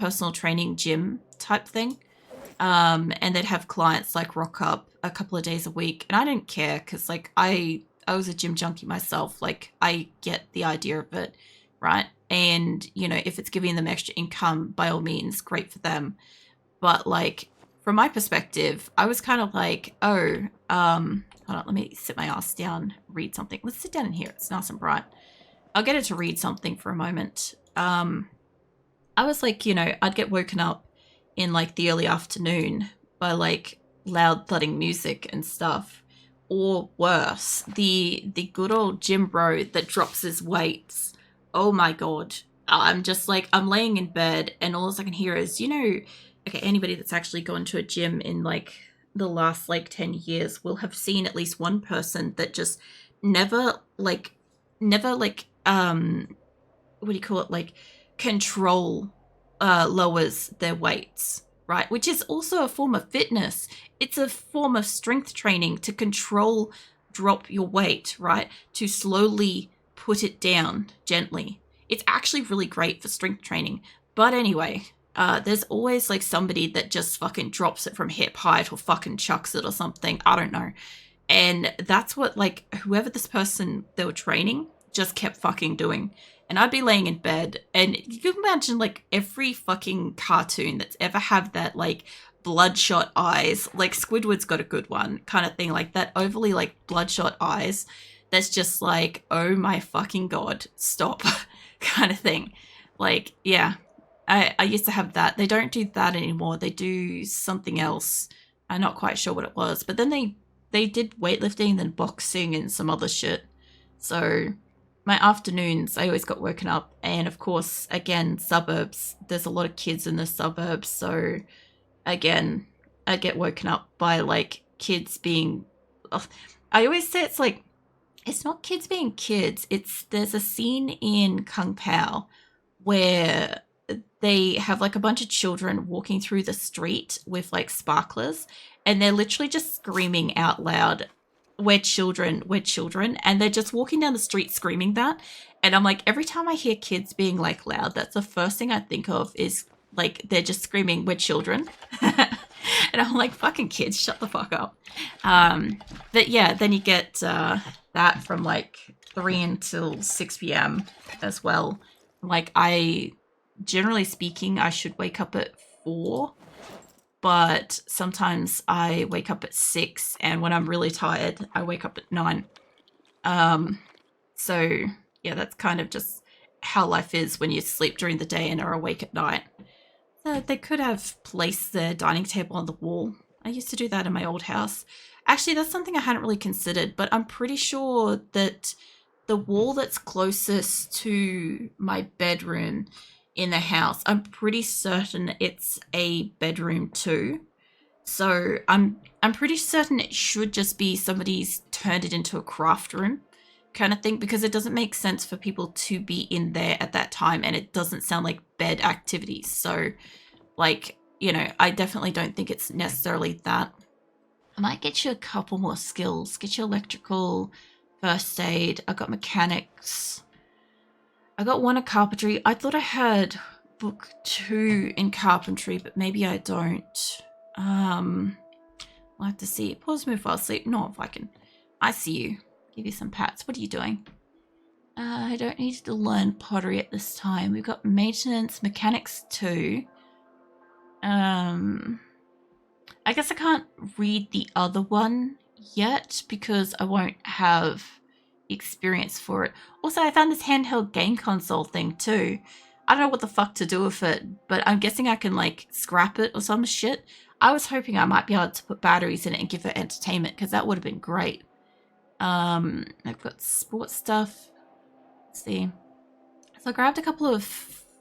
personal training gym type thing. And they'd have clients like rock up a couple of days a week, and I didn't care because like I was a gym junkie myself. Like I get the idea of it, right? And you know, if it's giving them extra income, by all means, great for them. But like from my perspective, I was kind of like, oh, hold on, let me sit my ass down, read something. Let's sit down in here. It's nice and bright. I'll get it to read something for a moment. I was like, you know, I'd get woken up in like the early afternoon by like loud thudding music and stuff. Or worse, the good old gym bro that drops his weights. Oh my god. I'm just like, I'm laying in bed and all I can hear is, you know, okay, anybody that's actually gone to a gym in like the last like 10 years will have seen at least one person that just never like, never like, what do you call it? Like control lowers their weights, right? Which is also a form of fitness. It's a form of strength training to control, drop your weight, right? To slowly put it down gently. It's actually really great for strength training. But anyway, there's always like somebody that just fucking drops it from hip height or fucking chucks it or something. I don't know. And that's what like whoever this person they were training just kept fucking doing. And I'd be laying in bed and you can imagine like every fucking cartoon that's ever had that like bloodshot eyes, like Squidward's got a good one kind of thing, like that overly like bloodshot eyes. That's just like, oh my fucking god, stop kind of thing. Like, yeah, I used to have that. They don't do that anymore. They do something else. I'm not quite sure what it was. But then they did weightlifting, then boxing and some other shit. So my afternoons, I always got woken up. And of course, again, suburbs. There's a lot of kids in the suburbs. So again, I get woken up by like kids being... Ugh. I always say it's like, it's not kids being kids. There's a scene in Kung Pao where they have like a bunch of children walking through the street with like sparklers and they're literally just screaming out loud, we're children, and they're just walking down the street screaming that. And I'm like, every time I hear kids being like loud, that's the first thing I think of is like they're just screaming, we're children. And I'm like, fucking kids, shut the fuck up. But yeah, then you get that from like 3 until 6 p.m. as well. Like generally speaking, I should wake up at 4, but sometimes I wake up at 6, and when I'm really tired, I wake up at 9. So yeah, that's kind of just how life is when you sleep during the day and are awake at night. They could have placed their dining table on the wall. I used to do that in my old house. Actually, that's something I hadn't really considered, but I'm pretty sure that the wall that's closest to my bedroom in the house, I'm pretty certain it's a bedroom too. So I'm pretty certain it should just be somebody's turned it into a craft room kind of thing, because it doesn't make sense for people to be in there at that time and it doesn't sound like bed activities. So like, you know, I definitely don't think it's necessarily that. I might get you a couple more skills, get you electrical, first aid. I got mechanics. I got 1 in carpentry. I thought I had book 2 in carpentry, but maybe I don't. I'll have to see. Pause, move, fall asleep. No, if I can. I see you. Give you some pats. What are you doing? I don't need to learn pottery at this time. We've got maintenance, mechanics 2. I guess I can't read the other one yet because I won't have experience for it. Also, I found this handheld game console thing too. I don't know what the fuck to do with it, but I'm guessing I can like scrap it or some shit. I was hoping I might be able to put batteries in it and give it entertainment because that would have been great. I've got sports stuff. Let's see. So I grabbed a couple of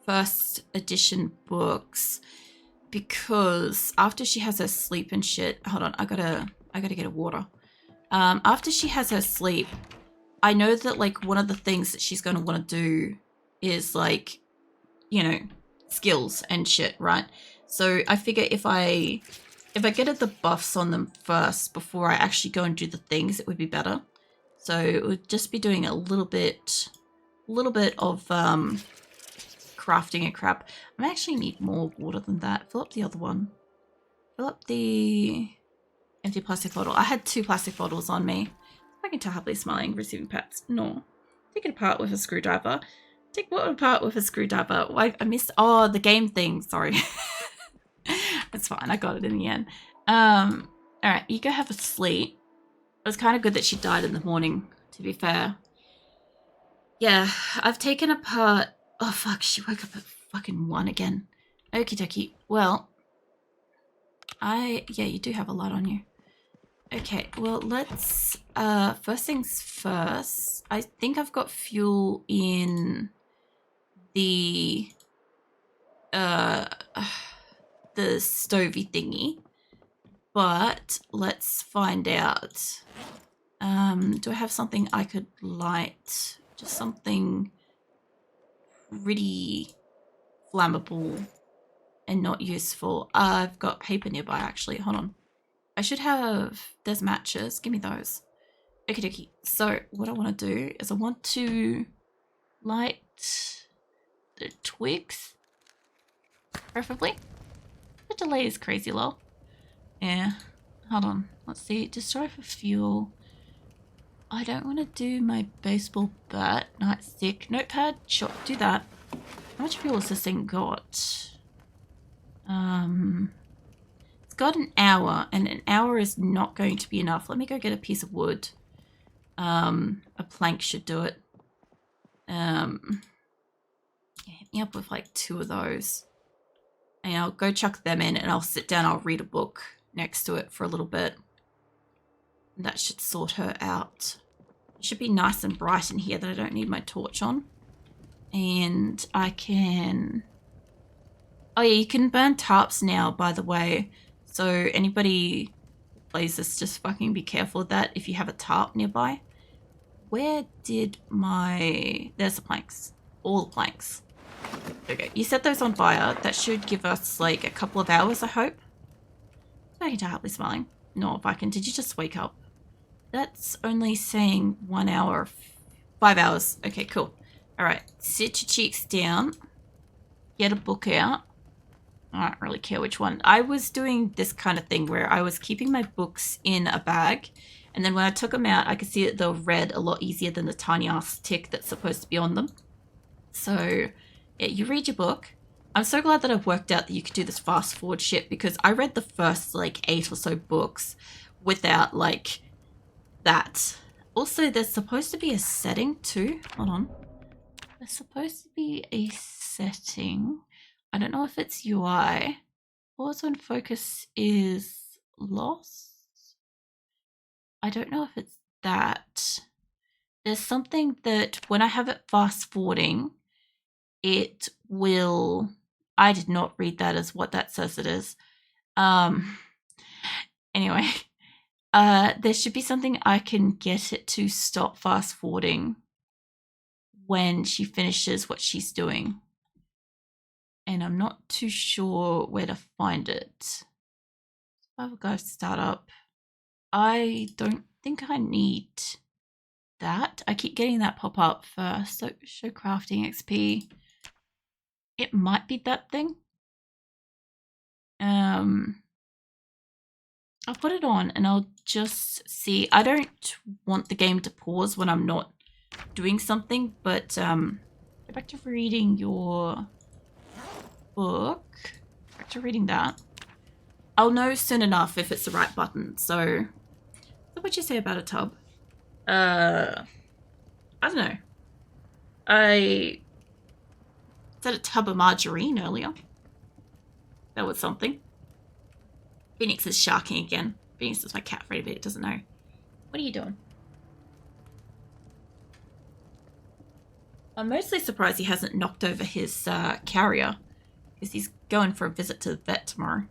first edition books because after she has her sleep and shit, hold on, I gotta get a water. After she has her sleep, I know that like one of the things that she's gonna want to do is like, you know, skills and shit, right? So I figure if I get her the buffs on them first before I actually go and do the things, it would be better. So it would just be doing a little bit of crafting and crap. I actually need more water than that. Fill up the other one. Fill up the empty plastic bottle. I had 2 plastic bottles on me. I can tell happily smiling, receiving pets. No. Take it apart with a screwdriver. Take what apart with a screwdriver. Why I missed the game thing, sorry. It's fine, I got it in the end. Alright, you go have a sleep. It was kind of good that she died in the morning, to be fair. Yeah, I've taken apart... Oh fuck, she woke up at fucking 1 again. Okie dokie. Well, yeah, you do have a lot on you. Okay, well, let's... first things first. I think I've got fuel in the... the stovey thingy. But let's find out. Do I have something I could light? Just something pretty flammable and not useful. I've got paper nearby, actually. Hold on. I should have... There's matches. Give me those. Okie dokie. So what I want to do is I want to light the twigs, preferably. The delay is crazy low. Yeah. Hold on. Let's see. Destroy for fuel. I don't want to do my baseball bat. Nightstick. Notepad? Sure. Do that. How much fuel has this thing got? It's got an hour, and an hour is not going to be enough. Let me go get a piece of wood. A plank should do it. Yeah, hit me up with like 2 of those. And I'll go chuck them in, and I'll sit down, I'll read a book next to it for a little bit. That should sort her out. It should be nice and bright in here that I don't need my torch on. And I can... Oh yeah, you can burn tarps now, by the way. So anybody who plays this, just fucking be careful of that if you have a tarp nearby. Where did my... There's the planks. All the planks. Okay, you set those on fire. That should give us like a couple of hours, I hope. I can tell happily smiling. No, if I can. Did you just wake up? That's only saying 1 hour. 5 hours. Okay, cool. Alright, sit your cheeks down. Get a book out. I don't really care which one. I was doing this kind of thing where I was keeping my books in a bag, and then when I took them out, I could see that they were read a lot easier than the tiny ass tick that's supposed to be on them. So, yeah, you read your book. I'm so glad that I've worked out that you could do this fast forward shit, because I read the first like 8 or so books without like that. Also, there's supposed to be a setting too. Hold on. There's supposed to be a setting. I don't know if it's UI. Pause when focus is lost. I don't know if it's that. There's something that when I have it fast forwarding, it will... I did not read that as what that says it is. Anyway, there should be something I can get it to stop fast forwarding when she finishes what she's doing. And I'm not too sure where to find it. Survival Guide Startup. I don't think I need that. I keep getting that pop up first. So show crafting XP. It might be that thing. I'll put it on and I'll just see. I don't want the game to pause when I'm not doing something, but go back to reading your book. Back to reading that. I'll know soon enough if it's the right button. So what would you say about a tub? I don't know. I said a tub of margarine earlier. That was something. Phoenix is sharking again. Phoenix is my cat Freddy, but it doesn't know. What are you doing? I'm mostly surprised he hasn't knocked over his carrier, because he's going for a visit to the vet tomorrow.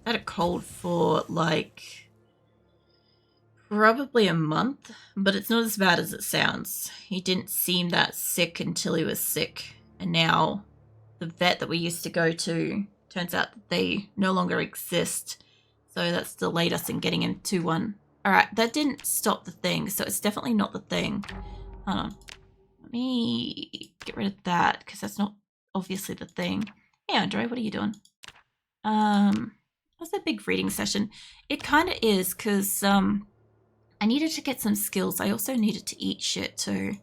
I had a cold for like probably a month, but it's not as bad as it sounds. He didn't seem that sick until he was sick, and now the vet that we used to go to, turns out that they no longer exist, so that's delayed us in getting into one. Alright, that didn't stop the thing, so it's definitely not the thing. Hold on. Let me get rid of that, because that's not obviously the thing. Hey, Andre, what are you doing? That's a big reading session. It kind of is, because I needed to get some skills. I also needed to eat shit too.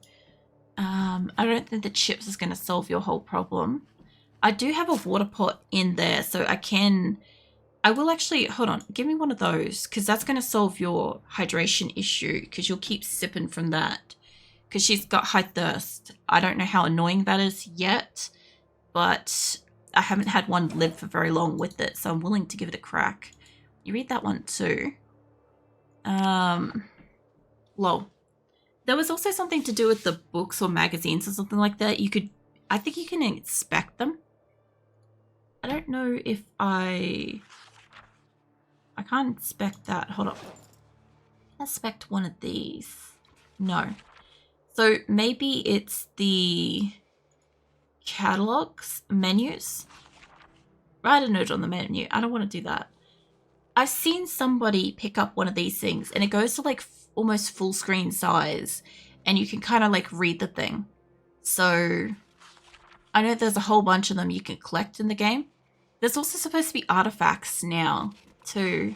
I don't think the chips is going to solve your whole problem. I do have a water pot in there, so I will actually, hold on, give me one of those, because that's going to solve your hydration issue, because you'll keep sipping from that. Because she's got high thirst. I don't know how annoying that is yet, but I haven't had one live for very long with it, so I'm willing to give it a crack. You read that one too. Lol. There was also something to do with the books or magazines or something like that. I think you can inspect them. I don't know if I can't inspect that. Hold on. Inspect one of these. No. So maybe it's the catalogs, menus. Write a note on the menu. I don't want to do that. I've seen somebody pick up one of these things and it goes to like almost full screen size and you can kind of like read the thing. So I know there's a whole bunch of them you can collect in the game. There's also supposed to be artifacts now too,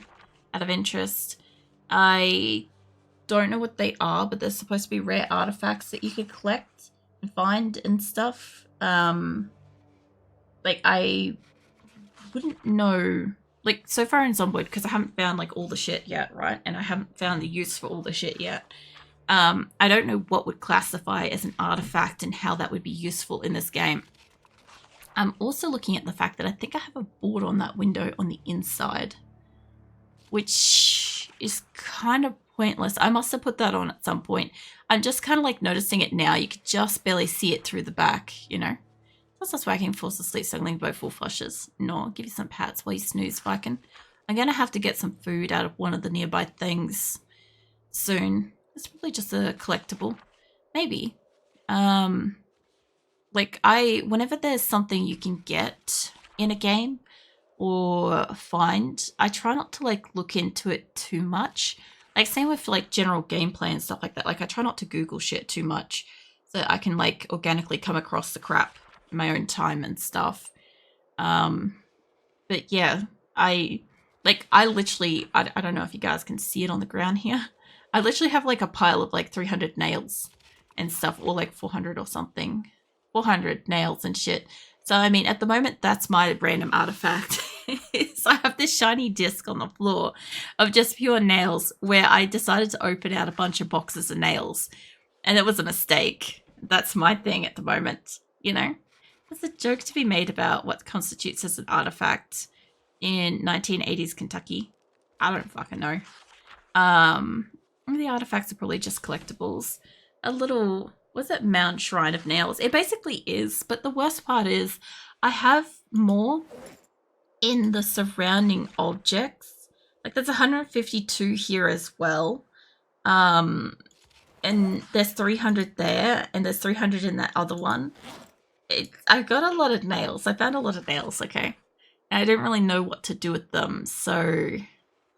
out of interest. I don't know what they are, but there's supposed to be rare artifacts that you could collect and find and stuff. Like I wouldn't know, like so far in Zomboid, because I haven't found like all the shit yet, right? And I haven't found the use for all the shit yet. I don't know what would classify as an artifact and how that would be useful in this game. I'm also looking at the fact that I think I have a board on that window on the inside, which is kind of pointless. I must have put that on at some point. I'm just kind of like noticing it now. You could just barely see it through the back, you know? Plus that's wagging, falls asleep, snuggling both full flushes. No, I'll give you some pats while you snooze, Viking. I'm going to have to get some food out of one of the nearby things soon. It's probably just a collectible. Maybe. Like whenever there's something you can get in a game or find, I try not to like look into it too much. Like same with like general gameplay and stuff like that. Like I try not to Google shit too much so that I can like organically come across the crap in my own time and stuff. But yeah, I literally, I don't know if you guys can see it on the ground here. I literally have like a pile of like 300 nails and stuff, or like 400 or something. 400 nails and shit. So, I mean, at the moment, that's my random artifact. So I have this shiny disc on the floor of just pure nails where I decided to open out a bunch of boxes of nails. And it was a mistake. That's my thing at the moment, you know? There's a joke to be made about what constitutes as an artifact in 1980s Kentucky. I don't fucking know. The artifacts are probably just collectibles. A little, what's that, mound shrine of nails? It basically is, but the worst part is I have more in the surrounding objects. Like there's 152 here as well. And there's 300 there, and there's 300 in that other one. I got a lot of nails. I found a lot of nails, okay? And I didn't really know what to do with them, so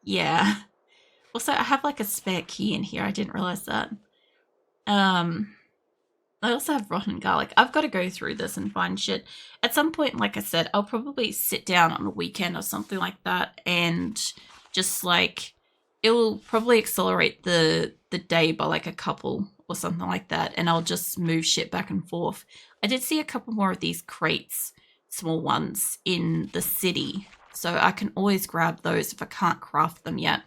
yeah. Also, I have like a spare key in here. I didn't realize that. I also have rotten garlic. I've got to go through this and find shit. At some point, like I said, I'll probably sit down on a weekend or something like that and just like, it will probably accelerate the day by like a couple or something like that, and I'll just move shit back and forth. I did see a couple more of these crates, small ones, in the city, so I can always grab those if I can't craft them yet.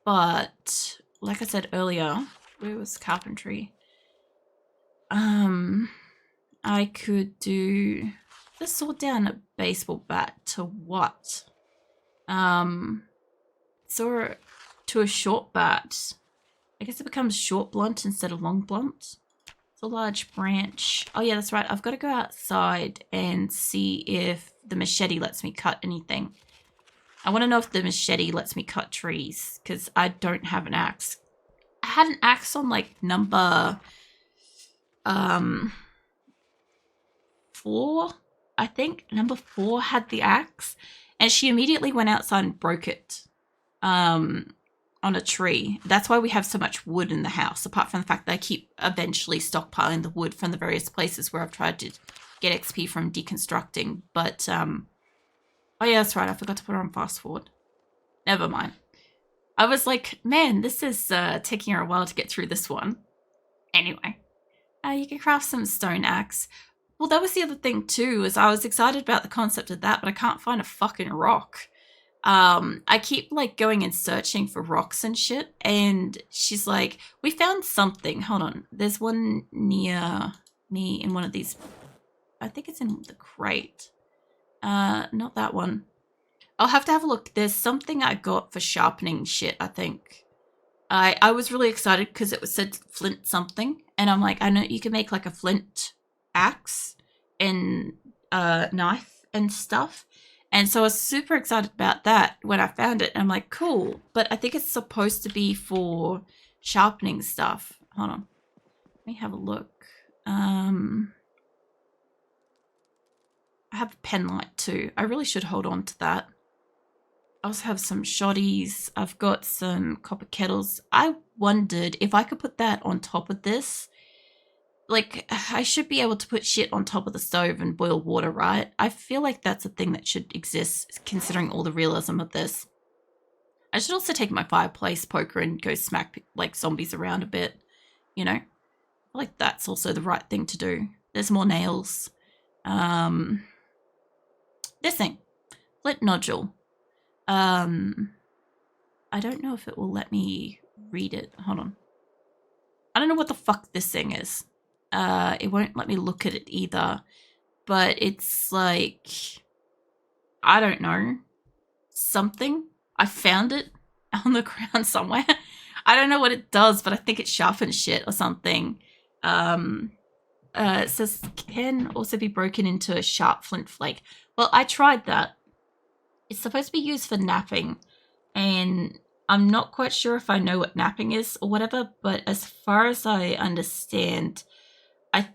But like I said earlier, where was carpentry? I could do the sword down a baseball bat to what? So to a short bat. I guess it becomes short blunt instead of long blunt. It's a large branch. Oh yeah, that's right. I've got to go outside and see if the machete lets me cut anything. I want to know if the machete lets me cut trees, because I don't have an axe. I had an axe on like number 4, I think. Number 4 had the axe, and she immediately went outside and broke it on a tree. That's why we have so much wood in the house, apart from the fact that I keep eventually stockpiling the wood from the various places where I've tried to get XP from deconstructing. But, oh yeah, that's right. I forgot to put it on fast forward. Never mind. I was like, man, this is taking her a while to get through this one. Anyway, you can craft some stone axe. Well, that was the other thing too, is I was excited about the concept of that, but I can't find a fucking rock. I keep like going and searching for rocks and shit, and she's like, we found something. Hold on. There's one near me in one of these. I think it's in the crate. Not that one. I'll have to have a look. There's something I got for sharpening shit, I think. I was really excited because it was said flint something, and I'm like, I know you can make like a flint axe and knife and stuff. And so I was super excited about that when I found it. And I'm like, cool. But I think it's supposed to be for sharpening stuff. Hold on. Let me have a look. I have a pen light too. I really should hold on to that. I also have some shoddies. I've got some copper kettles. I wondered if I could put that on top of this. Like, I should be able to put shit on top of the stove and boil water, right? I feel like that's a thing that should exist, considering all the realism of this. I should also take my fireplace poker and go smack, like, zombies around a bit, you know? I feel like that's also the right thing to do. There's more nails. This thing. Flint nodule. I don't know if it will let me read it. Hold on. I don't know what the fuck this thing is. It won't let me look at it either. But it's like, I don't know, something. I found it on the ground somewhere. I don't know what it does, but I think it sharpens shit or something. It says can also be broken into a sharp flint flake. Well, I tried that. It's supposed to be used for napping, and I'm not quite sure if I know what napping is or whatever, but as far as I understand, I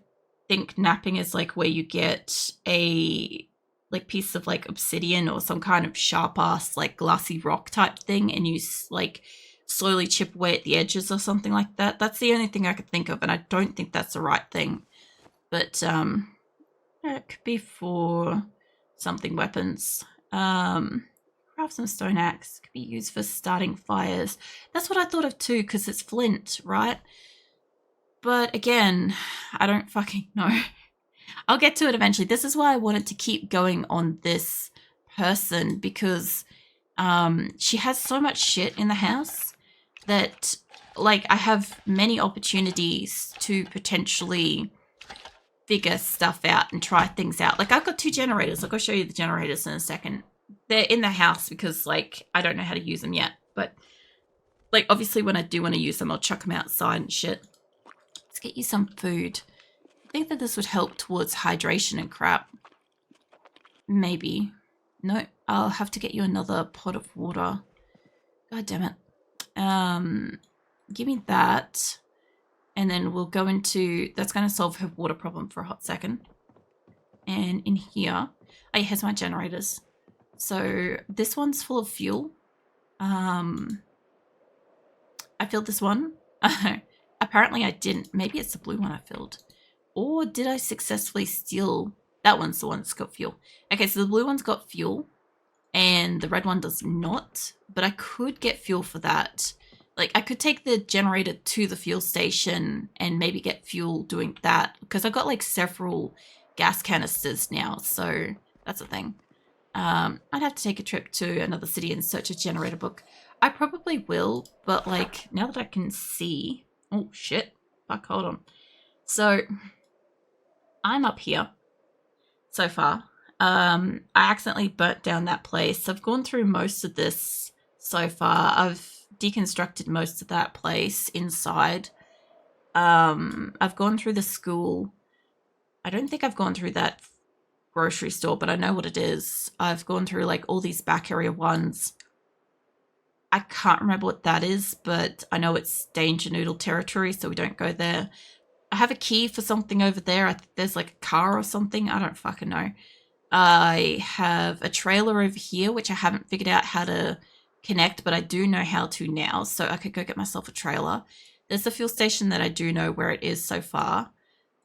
think napping is like where you get a like piece of like obsidian or some kind of sharp ass like glassy rock type thing, and you like slowly chip away at the edges or something like that. That's the only thing I could think of, and I don't think that's the right thing. But it could be for something weapons. Craft some stone axe. Could be used for starting fires. That's what I thought of too, because it's flint, right? But again, I don't fucking know. I'll get to it eventually. This is why I wanted to keep going on this person, because she has so much shit in the house that, like, I have many opportunities to potentially figure stuff out and try things out. Like, I've got 2 generators. I'll go show you the generators in a second. They're in the house because, like, I don't know how to use them yet. But, like, obviously when I do want to use them, I'll chuck them outside and shit. Let's get you some food. I think that this would help towards hydration and crap. Maybe. No, I'll have to get you another pot of water. God damn it. Give me that. And then we'll go into, that's going to solve her water problem for a hot second. And in here, oh, here's my generators. So this one's full of fuel. I filled this one. Apparently I didn't. Maybe it's the blue one I filled. Or did I successfully steal? That one's the one that's got fuel. Okay, so the blue one's got fuel and the red one does not. But I could get fuel for that. Like, I could take the generator to the fuel station and maybe get fuel doing that. Because I've got, like, several gas canisters now. So that's a thing. I'd have to take a trip to another city and search a generator book. I probably will. But, like, now that I can see... Oh, shit. Fuck, hold on. So, I'm up here so far. I accidentally burnt down that place. I've gone through most of this so far. I've deconstructed most of that place inside. I've gone through the school. I don't think I've gone through that grocery store, but I know what it is. I've gone through like all these back area ones. I can't remember what that is, but I know it's danger noodle territory, so we don't go there. I have a key for something over there. I think there's like a car or something. I don't fucking know. I have a trailer over here, which I haven't figured out how to connect, but I do know how to now, so I could go get myself a trailer. There's a fuel station that I do know where it is so far.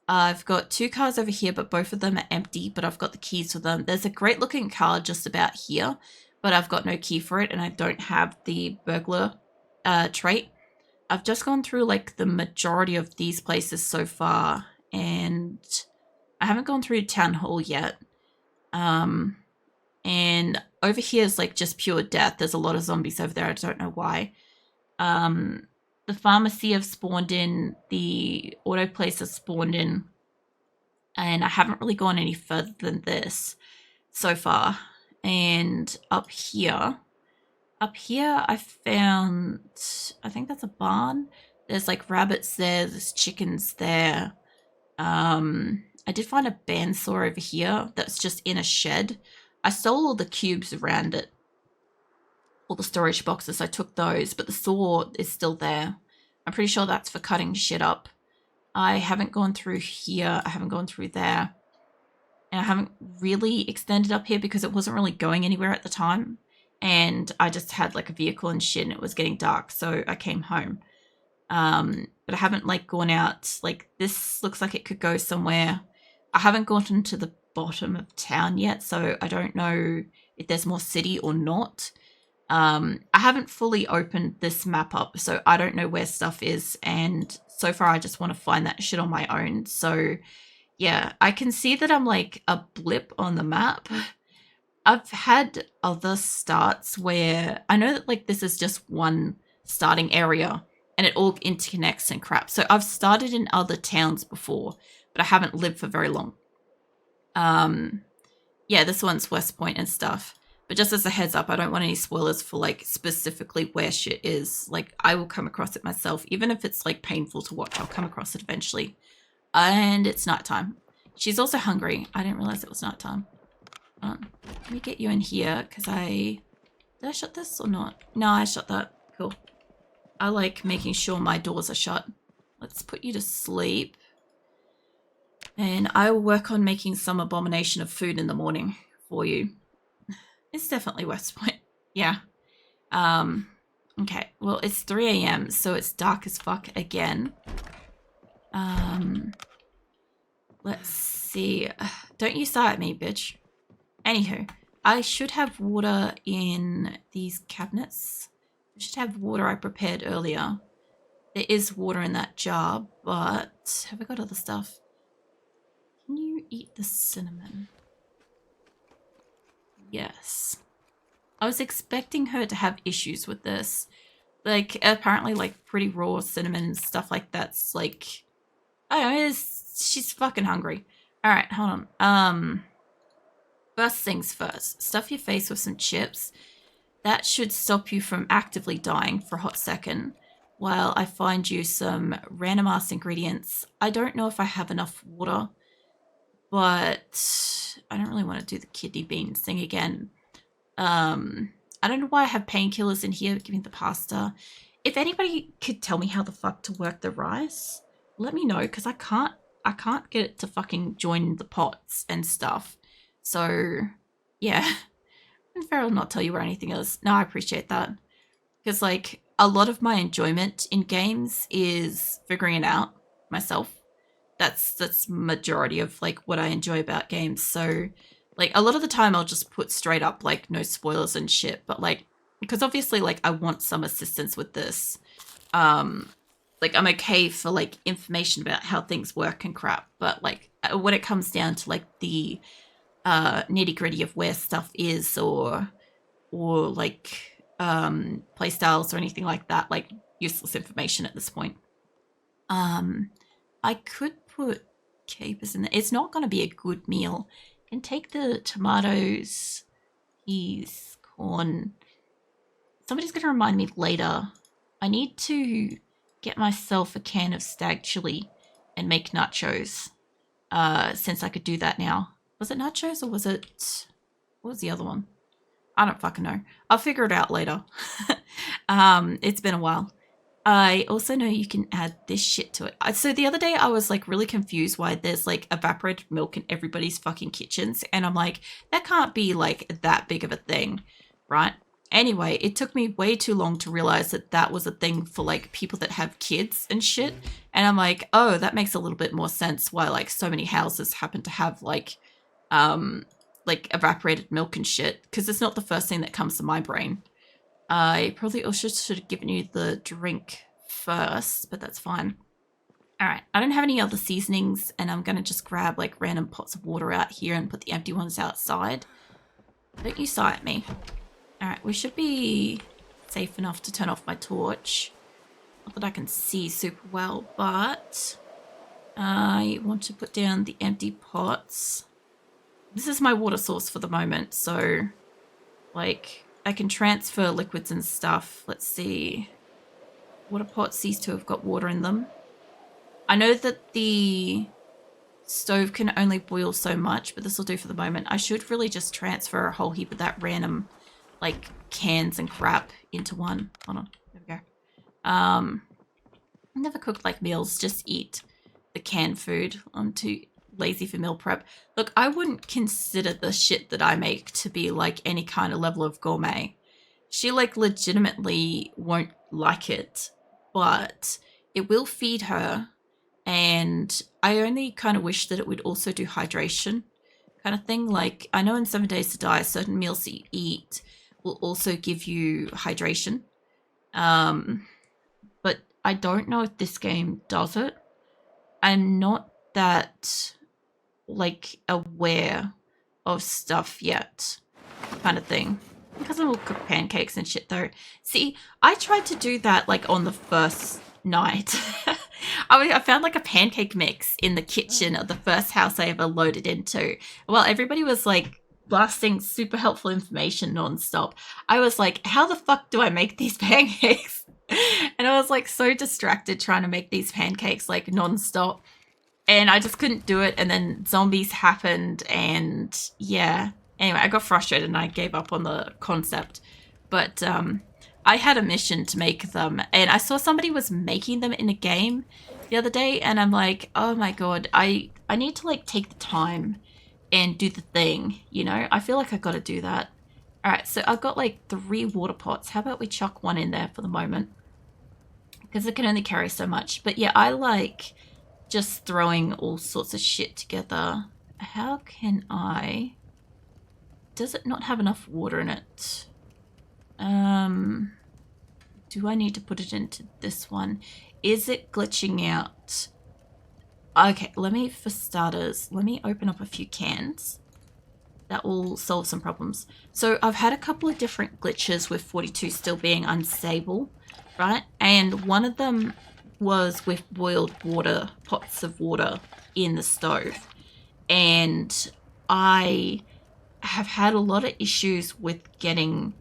I've got 2 cars over here, but both of them are empty, but I've got the keys for them. There's a great looking car just about here, but I've got no key for it, and I don't have the burglar trait. I've just gone through like the majority of these places so far, and I haven't gone through town hall yet. And over here is like just pure death. There's a lot of zombies over there. I don't know why. The pharmacy have spawned in, the auto place has spawned in, and I haven't really gone any further than this so far. And up here I found, I think that's a barn. There's like rabbits there, there's chickens there. I did find a bandsaw over here that's just in a shed. I stole all the cubes around it, all the storage boxes. I took those, but the saw is still there. I'm pretty sure that's for cutting shit up. I haven't gone through here. I haven't gone through there. And I haven't really extended up here because it wasn't really going anywhere at the time. And I just had like a vehicle and shit and it was getting dark. So I came home. But I haven't like gone out. Like this looks like it could go somewhere. I haven't gotten to the bottom of town yet. So I don't know if there's more city or not. I haven't fully opened this map up, so I don't know where stuff is, and so far I just want to find that shit on my own. So yeah, I can see that I'm like a blip on the map. I've had other starts where I know that like this is just one starting area and it all interconnects and crap. So I've started in other towns before, but I haven't lived for very long. Yeah, this one's West Point and stuff. But just as a heads up, I don't want any spoilers for like specifically where shit is. Like I will come across it myself, even if it's like painful to watch. I'll come across it eventually. And it's nighttime. She's also hungry. I didn't realize it was nighttime. Let me get you in here because did I shut this or not? No, I shut that. Cool. I like making sure my doors are shut. Let's put you to sleep. And I will work on making some abomination of food in the morning for you. It's definitely West Point. Yeah. Okay. Well, it's 3 a.m., so it's dark as fuck again. Let's see. Don't you sigh at me, bitch. Anywho, I should have water in these cabinets. I should have water I prepared earlier. There is water in that jar, but have I got other stuff? Can you eat the cinnamon? Yes. I was expecting her to have issues with this. Like, apparently, like, pretty raw cinnamon and stuff like that's, like... I don't know, she's fucking hungry. Alright, hold on. First things first. Stuff your face with some chips. That should stop you from actively dying for a hot second while I find you some random-ass ingredients. I don't know if I have enough water, but I don't really want to do the kidney beans thing again. I don't know why I have painkillers in here. Give me the pasta. If anybody could tell me how the fuck to work the rice, let me know, because I can't get it to fucking join the pots and stuff. So yeah, and Farrell not tell you or anything else. No, I appreciate that, because like a lot of my enjoyment in games is figuring it out myself. That's majority of like what I enjoy about games. So like a lot of the time I'll just put straight up like no spoilers and shit, but like because obviously like I want some assistance with this. Like I'm okay for like information about how things work and crap, but like when it comes down to like the nitty-gritty of where stuff is or like play styles or anything like that, like useless information at this point. I could put capers in there. It's not going to be a good meal. I can take the tomatoes, peas, corn. Somebody's going to remind me later. I need to get myself a can of stag chili and make nachos, since I could do that now. Was it nachos or was it... What was the other one? I don't fucking know. I'll figure it out later. It's been a while. I also know you can add this shit to it. So the other day I was like really confused why there's like evaporated milk in everybody's fucking kitchens. And I'm like, that can't be like that big of a thing, right? Anyway, it took me way too long to realize that that was a thing for like people that have kids and shit. And I'm like, oh, that makes a little bit more sense why like so many houses happen to have like evaporated milk and shit, because it's not the first thing that comes to my brain. I probably also should have given you the drink first, but that's fine. All right, I don't have any other seasonings, and I'm gonna just grab like random pots of water out here and put the empty ones outside. Don't you sigh at me. All right, we should be safe enough to turn off my torch. Not that I can see super well, but I want to put down the empty pots. This is my water source for the moment, so like I can transfer liquids and stuff. Let's see. Water pots, these two have got water in them. I know that the stove can only boil so much, but this will do for the moment. I should really just transfer a whole heap of that random like cans and crap into one. Hold on, there we go. Never cooked like meals, just eat the canned food. I'm too lazy for meal prep. Look, I wouldn't consider the shit that I make to be like any kind of level of gourmet. She like legitimately won't like it, but it will feed her, and I only kind of wish that it would also do hydration kind of thing. Like I know in 7 Days to Die, certain meals that you eat will also give you hydration. But I don't know if this game does it. I'm not that like aware of stuff yet, kind of thing. Because I will cook pancakes and shit though. See, I tried to do that like on the first night. I found like a pancake mix in the kitchen of the first house I ever loaded into. While everybody was like blasting super helpful information nonstop, I was like, how the fuck do I make these pancakes? And I was like so distracted trying to make these pancakes like nonstop. And I just couldn't do it. And then zombies happened. And yeah. Anyway, I got frustrated and I gave up on the concept. But I had a mission to make them. And I saw somebody was making them in a game the other day. And I'm like, oh my God, I need to like take the time and do the thing. You know, I feel like I got to do that. All right, so I've got like 3 water pots. How about we chuck one in there for the moment? Because it can only carry so much. But yeah, I like just throwing all sorts of shit together. How can I... Does it not have enough water in it? Do I need to put it into this one? Is it glitching out? Okay, for starters, let me open up a few cans. That will solve some problems. So I've had a couple of different glitches with 42 still being unstable, right? And one of them was with boiled water, pots of water in the stove. And I have had a lot of issues with getting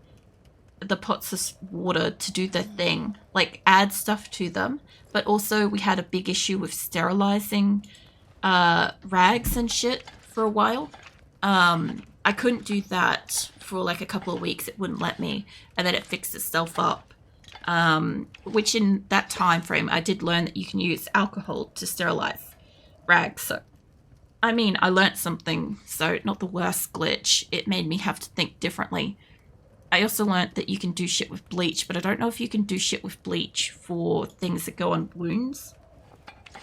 the pots of water to do their thing, like add stuff to them. But also we had a big issue with sterilizing rags and shit for a while. I couldn't do that for like a couple of weeks. It wouldn't let me, and then it fixed itself up. Which in that time frame, I did learn that you can use alcohol to sterilize rags. So, I mean, I learnt something. So not the worst glitch. It made me have to think differently. I also learnt that you can do shit with bleach, but I don't know if you can do shit with bleach for things that go on wounds.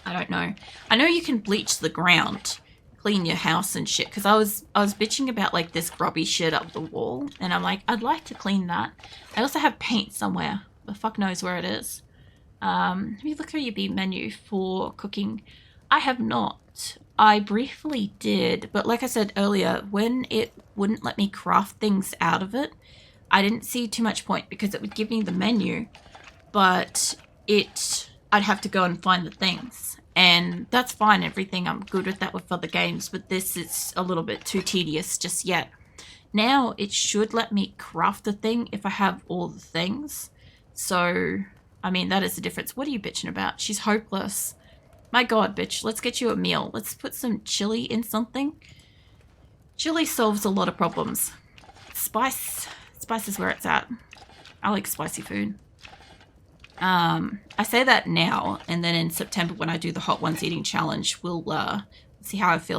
I don't know. I know you can bleach the ground, clean your house and shit, because I was bitching about like this grubby shit up the wall, and I'm like, I'd like to clean that. I also have paint somewhere. The fuck knows where it is. Let me look through your B menu for cooking. I have not. I briefly did, but like I said earlier, when it wouldn't let me craft things out of it, I didn't see too much point, because it would give me the menu, but I'd have to go and find the things. And that's fine, everything. I'm good with that with other games, but this is a little bit too tedious just yet. Now it should let me craft the thing if I have all the things. So, I mean, that is the difference. What are you bitching about? She's hopeless. My God, bitch, let's get you a meal. Let's put some chili in something. Chili solves a lot of problems. Spice is where it's at. I like spicy food. I say that now, and then in September when I do the Hot Ones Eating Challenge, we'll see how I feel about